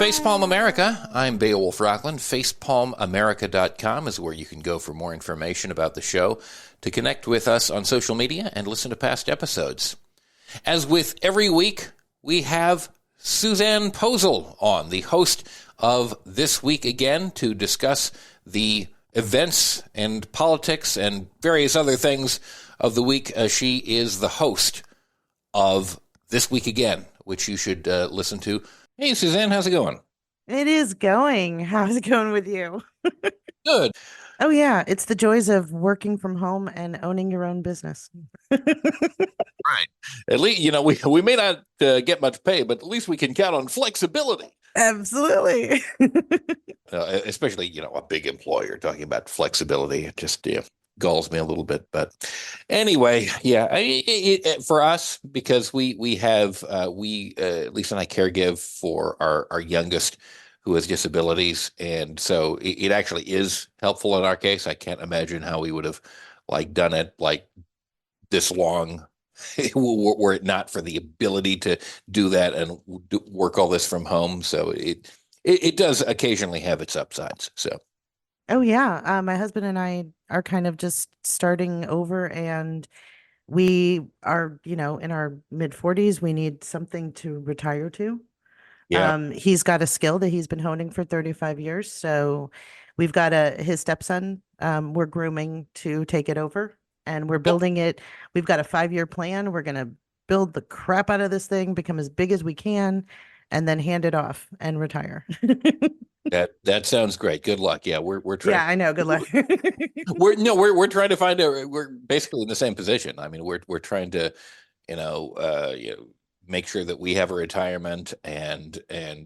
Facepalm America. I'm Beowulf Rockland. FacepalmAmerica.com is where you can go for more information about the show, to connect with us on social media, and listen to past episodes. As with every week, we have Susanne Posel on, the host of This Week Again, to discuss the events and politics and various other things of the week. She is the host of This Week Again, which you should listen to. Hey, Susanne, how's it going? It is going. How's it going with you? Good. Oh, yeah. It's the joys of working from home and owning your own business. Right. At least, we may not get much pay, but at least we can count on flexibility. Absolutely. Especially, a big employer talking about flexibility. It just galls me a little bit. But anyway, yeah, for us, because we have, Lisa and I caregive for our youngest who has disabilities. And so it actually is helpful in our case. I can't imagine how we would have done it this long were it not for the ability to do that and work all this from home. So it does occasionally have its upsides. So, Oh, yeah. My husband and I are kind of just starting over, and we are, in our mid 40s. We need something to retire to. yeah. He's got a skill that he's been honing for 35 years. So we've got his stepson, we're grooming to take it over, and we're Oh, building it. We've got a 5-year plan. We're going to build the crap out of this thing, become as big as we can, and then hand it off and retire. that sounds great. Good luck. Yeah, we're trying. Yeah, I know. Good luck. We're trying to we're basically in the same position. I mean, we're trying to, make sure that we have a retirement, and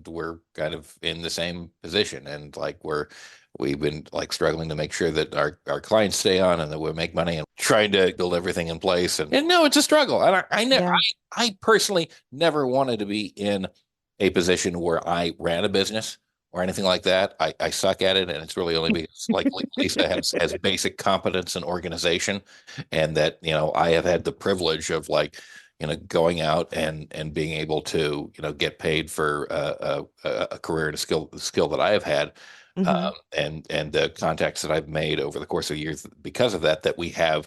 we're kind of in the same position, and we've been struggling to make sure that our clients stay on and that we make money, and trying to build everything in place. And no, it's a struggle. And Yeah. I personally never wanted to be in a position where I ran a business or anything like that. I suck at it, and it's really only because Lisa has basic competence and organization, and that I have had the privilege of going out and being able to get paid for a career and a skill that I have had, Hmm. and the contacts that I've made over the course of years because of that we have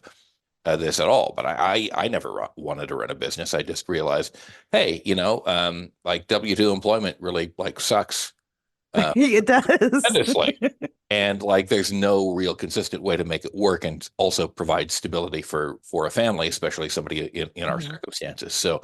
this at all. But I never wanted to run a business. I just realized, hey, W-2 employment really sucks It does. tremendously. And there's no real consistent way to make it work and also provide stability for a family, especially somebody in our Mhm. circumstances. So,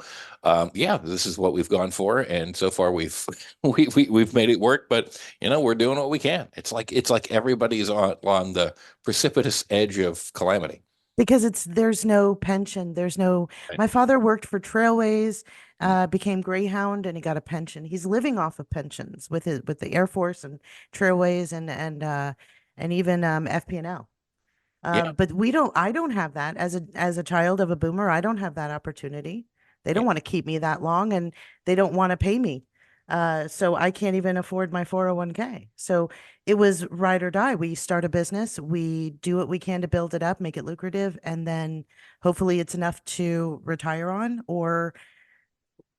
yeah, this is what we've gone for, and so far we've made it work. But we're doing what we can. It's like everybody's on the precipitous edge of calamity. Because there's no pension. Right. My father worked for Trailways, Mhm. became Greyhound, and he got a pension. He's living off of pensions with the Air Force and Trailways and even FP&L. Yeah, But I don't have that as a child of a boomer. I don't have that opportunity. They yeah, don't want to keep me that long, and they don't want to pay me. So I can't even afford my 401k. So it was ride or die. We start a business, we do what we can to build it up, make it lucrative, and then hopefully it's enough to retire on, or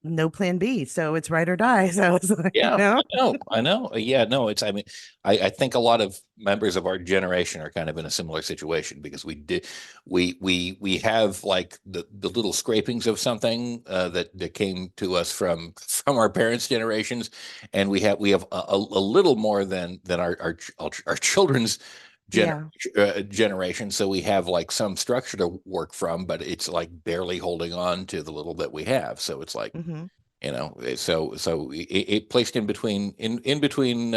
no plan B. So it's ride or die. So it's like, yeah. I know. Yeah, no, I mean, I think a lot of members of our generation are kind of in a similar situation because we have the little scrapings of something that came to us from our parents' generations, and we have a little more than our children's gener yeah. generation. So we have some structure to work from, but it's barely holding on to the little that we have. So it's Hmm. so it placed in between in between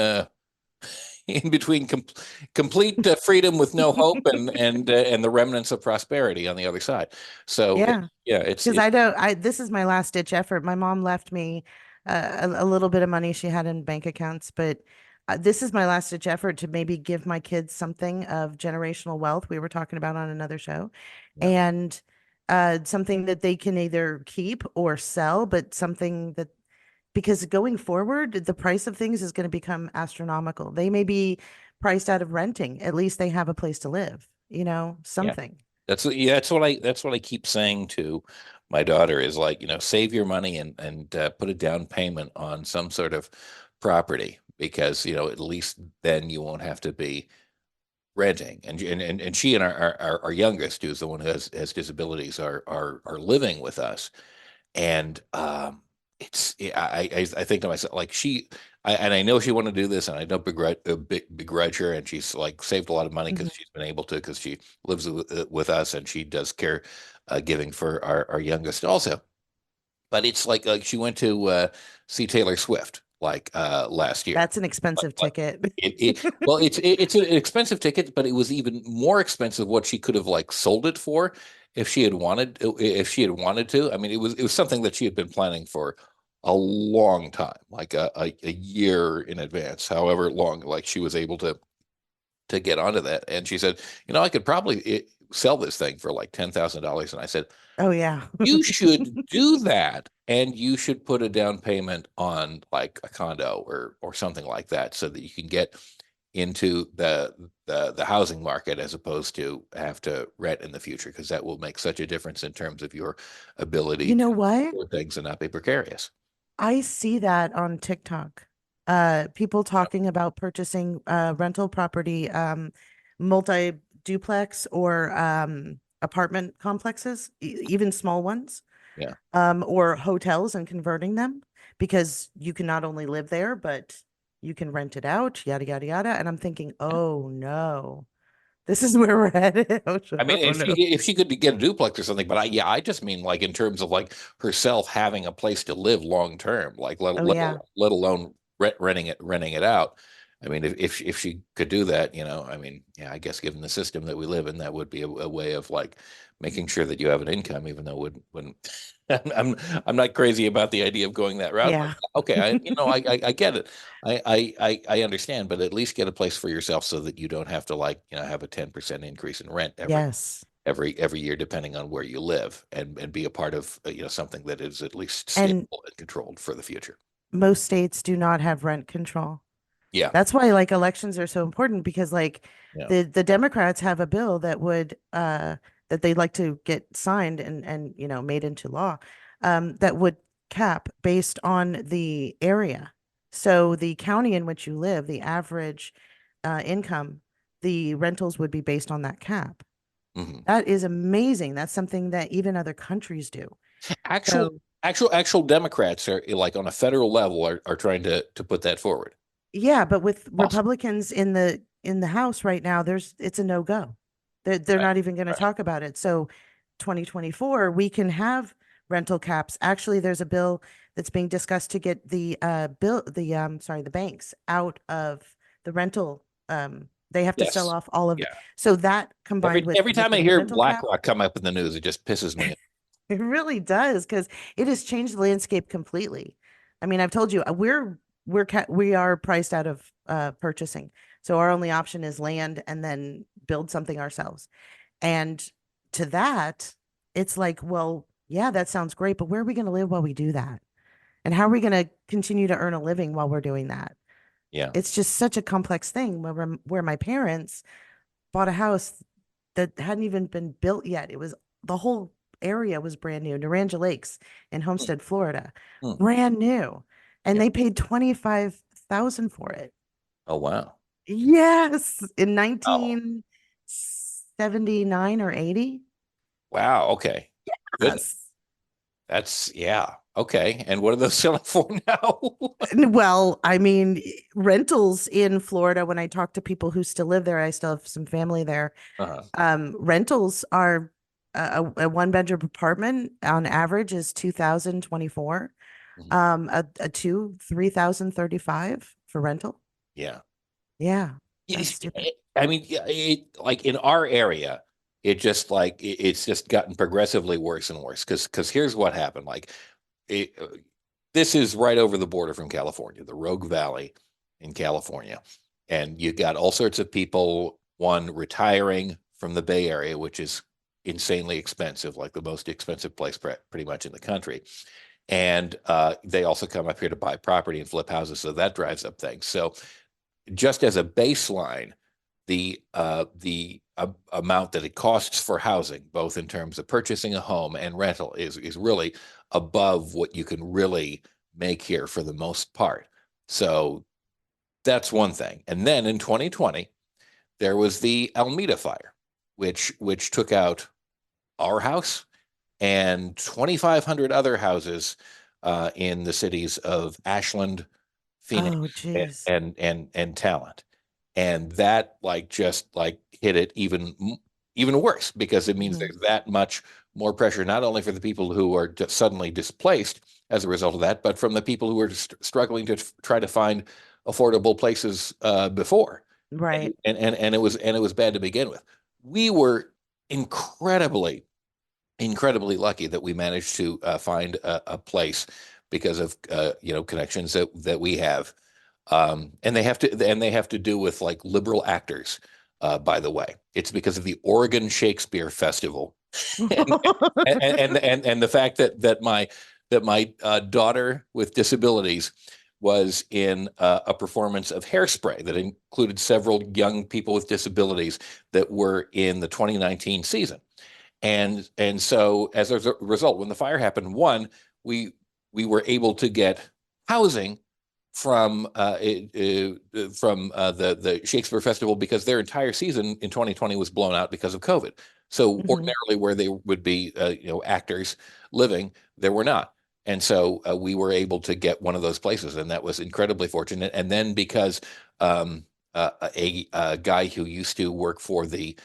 complete freedom with no hope and the remnants of prosperity on the other side. So Yeah. yeah, it's Because it's this is my last ditch effort. My mom left me a little bit of money she had in bank accounts, but this is my last ditch effort to maybe give my kids something of generational wealth we were talking about on another show, yeah, and something that they can either keep or sell, but something that, because going forward, the price of things is going to become astronomical. They may be priced out of renting. At least they have a place to live, yeah. something. That's what I keep saying to my daughter is save your money and put a down payment on some sort of property because, at least then you won't have to be renting. And she and our youngest, who's the one who has disabilities, are living with us. And I think to myself, like and I know she wanted to do this, and I don't begrudge her, and she's like saved a lot of money because Mhm. she's been able to, because she lives with us, and she does care giving for our youngest also. But it's like she went to see Taylor Swift like last year. That's an expensive Like ticket. well, it's an expensive ticket, but it was even more expensive what she could have like sold it for if she had wanted to. I mean, it was something that she had been planning for a long time, like a year in advance, however long, like she was able to get onto that. And she said, I could probably sell this thing for like $10,000. And I said, Oh yeah. you should do that, and you should put a down payment on like a condo or something like that, so that you can get into the housing market as opposed to have to rent in the future, because that will make such a difference in terms of your ability You know to what? afford things and not be precarious. I see that on TikTok. People Yeah, talking about purchasing rental property, multi duplex or apartment complexes, even small ones, yeah. or hotels and converting them because you can not only live there, but you can rent it out, yada, yada, yada. And I'm thinking, oh no, this is where we're headed. Oh, I mean, oh if she no. if she could get a duplex or something, but I just mean like in terms of like herself having a place to live long term, like Oh, yeah. let alone renting it out. I mean, if she could do that, I mean, yeah, I guess given the system that we live in, that would be a way of like making sure that you have an income, even though when I'm I'm not crazy about the idea of going that route, but Yeah. okay, I get it. I understand, but at least get a place for yourself so that you don't have to like, have a 10% increase in rent Yes. every year, depending on where you live, and be a part of, something that is at least And stable and controlled for the future. most states do not have rent control. Yeah. That's why like elections are so important because like Yeah. the Democrats have a bill that would that they'd like to get signed and made into law, that would cap based on the area. So the county in which you live, the average income, the rentals would be based on that cap. Hmm. That is amazing. That's something that even other countries do. Actual So actual Democrats are like on a federal level are trying to put that forward. yeah, but with Awesome. Republicans in the House right now, it's a no-go. They're Right. not even going to Right. talk about it. So 2024, we can have rental caps. Actually, there's a bill that's being discussed to get the banks out of the rental. They have to sell Yes. off all of Yeah. so that combined Every with time the I new hear rental cap, BlackRock come up in the news, it just pisses me off. it really does because it has changed the landscape completely. I mean, I've told you we are priced out of purchasing, so our only option is land and then build something ourselves. And to that, it's like, well, yeah, that sounds great, but where are we going to live while we do that? And how are we going to continue to earn a living while we're doing that? Yeah. It's just such a complex thing where my parents bought a house that hadn't even been built yet. It was the whole area was brand new, Naranja Lakes in Hmm. Homestead, Florida, Hmm. brand new. And Yeah. they paid 25,000 for it. Oh, wow. Yes, in Oh, 1979 or 80. wow. Okay. Good. Yes. Yeah. Okay. And what are those selling for now? Well, I mean, rentals in Florida, when I talk to people who still live there, I still have some family there. Uh-huh. Rentals are a one bedroom apartment on average is 2024. Mhm. A two, 3,035 for rental. Yeah. Yeah, that's Yes, stupid. I mean, yeah, like in our area, it's just gotten progressively worse and worse. Because here's what happened. Like, it, this is right over the border from California, the Rogue Valley in California, and you got all sorts of people. One retiring from the Bay Area, which is insanely expensive, like the most expensive place pretty much in the country. And they also come up here to buy property and flip houses, so that drives up things. So just as a baseline, the amount that it costs for housing, both in terms of purchasing a home and rental, is really above what you can really make here for the most part. So that's one thing. And then in 2020, there was the Alameda fire, which took out our house and 2,500 other houses in the cities of Ashland, Phoenix, Oh, geez. and Talent. And that like just like hit it even worse because it means Mhm. there's that much more pressure, not only for the people who are just suddenly displaced as a result of that, but from the people who are struggling to try to find affordable places before. Right. And it was bad to begin with. We were incredibly incredibly lucky that we managed to find a place because of connections that we have, and they have to do with like liberal actors. By the way, it's because of the Oregon Shakespeare Festival, and and the fact that my daughter with disabilities was in a performance of Hairspray that included several young people with disabilities that were in the 2019 season. And so as a result, when the fire happened, one, we we were able to get housing from the Shakespeare Festival because their entire season in 2020 was blown out because of COVID. So Mhm. ordinarily, where they would be actors living, there were not. And so we were able to get one of those places, and that was incredibly fortunate. And then because um, a guy who used to work for the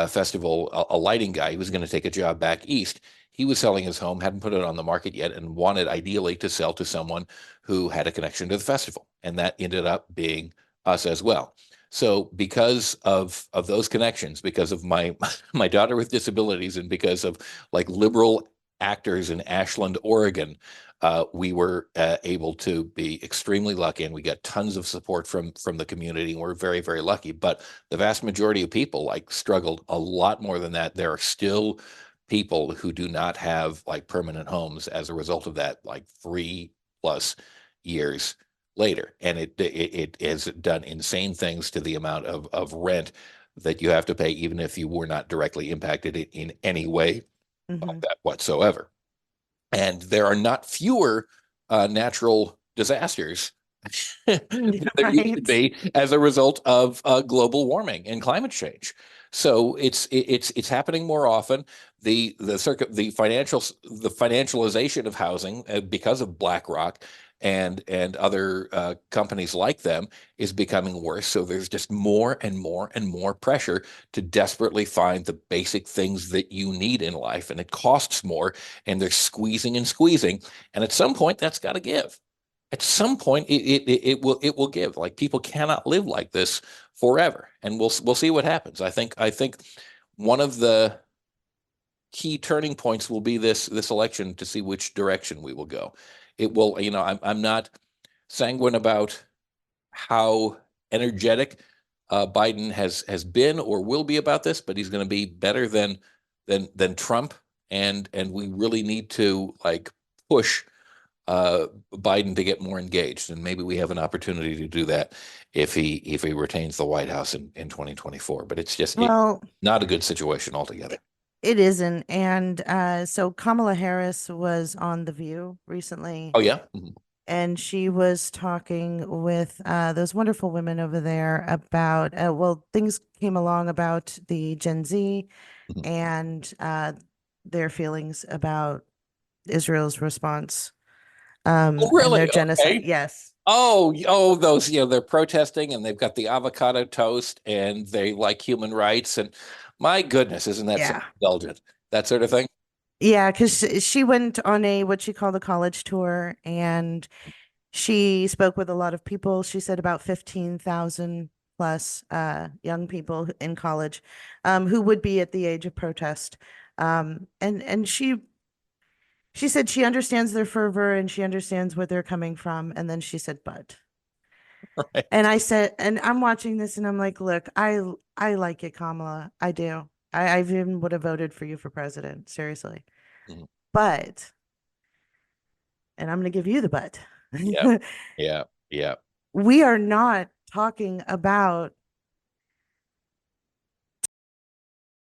festival, a lighting guy, he was going to take a job back east. He was selling his home, hadn't put it on the market yet, and wanted ideally to sell to someone who had a connection to the festival. And that ended up being us as well. So because of those connections, because of my my daughter with disabilities, and because of like liberal actors in Ashland, Oregon, we were able to be extremely lucky, and we got tons of support from the community. And we're very lucky. But the vast majority of people like struggled a lot more than that. There are still people who do not have like permanent homes as a result of that, like 3+ years later. And it has done insane things to the amount of rent that you have to pay, even if you were not directly impacted in any way by Mhm. that whatsoever. And there are not fewer natural disasters than there used to Right. be as a result of global warming and climate change. So it's happening more often. The financialization of housing because of BlackRock and other companies like them is becoming worse. So there's just more and more and more pressure to desperately find the basic things that you need in life, and it costs more, and they're squeezing and squeezing, and at some point that's got to give. At some point it will give. Like people cannot live like this forever, and we'll see what happens. I think one of the key turning points will be this election to see which direction we will go. It will, I'm not sanguine about how energetic Biden has been or will be about this, but he's going to be better than Trump, and we really need to like push Biden to get more engaged, and maybe we have an opportunity to do that if he retains the White House in 2024. But it's Well, not a good situation altogether. it isn't. And so Kamala Harris was on The View recently, Oh yeah. Mhm. and she was talking with those wonderful women over there about, well, things came along about the Gen Z Mhm. and their feelings about Israel's response Oh and their really? genocide. Okay. Yes. Oh, those, they're protesting and they've got the avocado toast and they like human rights. And my goodness, isn't that so Yeah. indulgent? That sort of thing. Yeah, because she went on a what she called a college tour and she spoke with a lot of people. She said about 15,000 plus young people in college who would be at the age of protest. And she said she understands their fervor and she understands where they're coming from. And then she said, but. And Right. I said, and I'm watching this and I'm like, look, I like it, Kamala. I do. I even would have voted for you for president, seriously. Mhm. But, and I'm going to give you the but. Yeah. Yeah. Yeah. We are not talking about